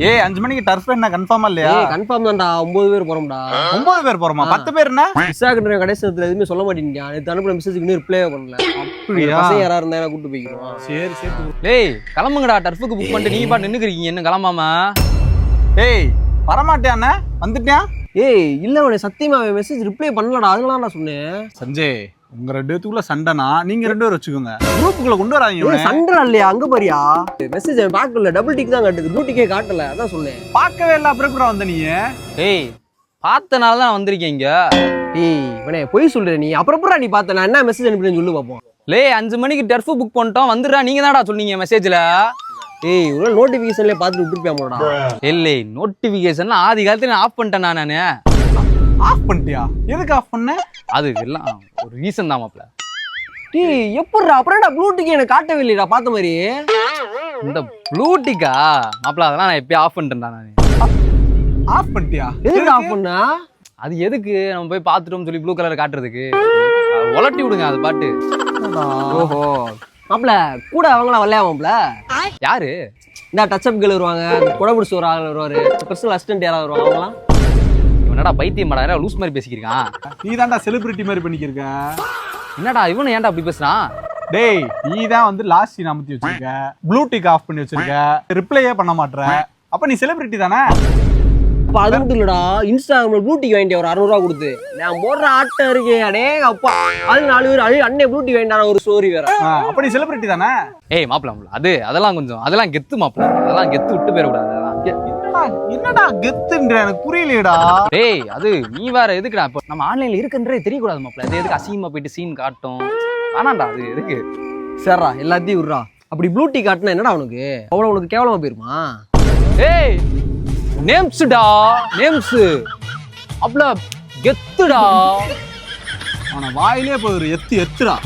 ஏய் 5 மணிக்கு டர்ஃப் என்ன கன்ஃபார்மா இல்லையா? கன்ஃபார்ம் தான்டா. 9 பேர் போறோம்டா. 9 பேர் போறோமா? 10 பேர் என்ன? மிஸ் ஆகிட்டு கடைசி நேரத்துல எதுவுமே சொல்ல மாட்டேங்க. நேத்து அனுப்புற மெசேஜ்க்கு இன்னும் ரிப்ளை பண்ணல. அப்படியா? பசங்க யாரா இருந்தா கூட்டு போய்க்கிறோம். சரி சரி. டேய் கிளம்புங்கடா, டர்ஃபுக்கு புக் பண்ணிட்டு நீங்க பாட்டு நின்னுக்கிறீங்க என்ன கிளம்பாம? ஏய் வரமாட்டியாண்ணே? வந்துட்டியா? ஏய் இல்ல உனக்கு சத்தியமா மெசேஜ் ரிப்ளை பண்ணலடா. அதனால நான் சொன்னேன். சஞ்சய் உங்க 2 பேத்துக்குள்ள சண்டைனா நீங்க 2 பேரும் வச்சுக்கோங்க. குரூப்புக்குள்ள கொண்டு வராங்க. சண்டை இல்லையா? அங்க பாரியா மெசேஜ் பார்க்கல. டபுள் டிக் தான் காட்டுது. ப்ளூ டிக்கே காட்டல. அதான் சொன்னேன். பார்க்கவே இல்ல. அப்புறம் எப்படி வந்த நீ? ஏய் பார்த்தனால தான் வந்திருக்கீங்க. ஏய் இவனே பொய் சொல்ற நீ. அப்புறம் நீ பார்த்த நான் என்ன மெசேஜ் அனுப்புறேன்னு சொல்லு பாப்போம். லே 5 மணிக்கு டர்ஃப் புக் பண்ணிட்டோம் வந்துடுறா. நீங்க தான்டா சொன்னீங்க மெசேஜ்ல. ஏய் ஒரு நோட்டிபிகேஷன்ல பார்த்துட்டு விட்டுருப்பியாமோடா. இல்லை நோட்டிபிகேஷன்லாம் ஆதி காலத்துல நான் ஆஃப் பண்ணிட்டேன் நானு. ஆஃப் பண்ணிட்டியா? எதுக்கு ஆஃப் பண்ண? அது எல்லாம் ஒரு ரீசன் தான் மாப்ள. டேய் எப்படிடா அப்புறம்டா ப்ளூ டிக் எனக்கு காட்டவே இல்லைடா பார்த்த மாதிரி. இந்த ப்ளூடிக்கா மாப்ள அதெல்லாம் நான் எப்பயும் ஆஃப் பண்ணிட்டேன்டா நானு. ஆஃப் பண்ணிட்டியா? எதுக்கு ஆஃப் பண்ணா? அது எதுக்கு நம்ம போய் பார்த்துட்டோம்னு சொல்லி ப்ளூ கலர் காட்டுறதுக்கு. உலட்டி விடுங்க அது பாட்டு. ஓஹோ மாப்ள கூட அவங்களாம் வரலையா மாப்ள? யாரு? இந்த டச் அப் கேர்ள் வருவாங்க. கொடை பிடிச்சி ஒரு ஆள் வருவாரு. பர்சனல் அசிஸ்டன்ட் யாராவது வருவாங்க. அவங்களாம் என்னடா பைத்தியம் மாடா லூஸ் மாதிரி பேசிக்கிறான். நீ தான்டா செலிபிரிட்டி மாதிரி பண்ணிக்கிருக்க. என்னடா இவனு ஏன்டா அப்படி பேசுறான்? டேய் நீ தான் வந்து லாஸ்ட் சீன் அமுத்தி வச்சிருக்க, ப்ளூ டிக் ஆஃப் பண்ணி வச்சிருக்க, ரிப்ளையே பண்ண மாட்ற. அப்ப நீ செலிபிரிட்டி தானே? அப்ப அது மட்டும் இல்லடா, இன்ஸ்டாகிராம்ல ப்ளூ டிக் வாங்கிட்டேன் ஒரு 600 ரூபா கொடுத்து. நான் போடுற ஆட்டம் இருக்கு அடே அப்பா. அது 4 பேர் அது அண்ணே ப்ளூ டிக் வாங்கிட்டான ஒரு ஸ்டோரி வேற. அப்ப நீ செலிபிரிட்டி தானே? ஏய் மாப்ள அதெல்லாம் கொஞ்சம் அதெல்லாம் கெத்து மாப்ள. அதெல்லாம் கெத்து விட்டு போயிடக்கூடாது. என்னடா கெத்துன்ற எனக்கு புரியலையடா. டேய் அது நீ வேற எதுக்குடா? இப்போ நம்ம ஆன்லைன்ல இருக்குன்றே தெரியக்கூடாது மாப்ள. அது எதுக்கு அசிங்கமா போயிட்டு சீன் காட்டும்? வேணாண்டா அது எதுக்கு? சரிடா எல்லாத்தையும் விடுறா. அப்படி ப்ளூ டிக் காட்டினா என்னடா உனக்கு? அவ்வளோ உனக்கு கேவலமா போயிருமா? ஏய் நேம்ஸ்டா நேம்ஸ் அப்பல கெத்துடா. அவன வாயிலே போய் ஒரு எத்துடா.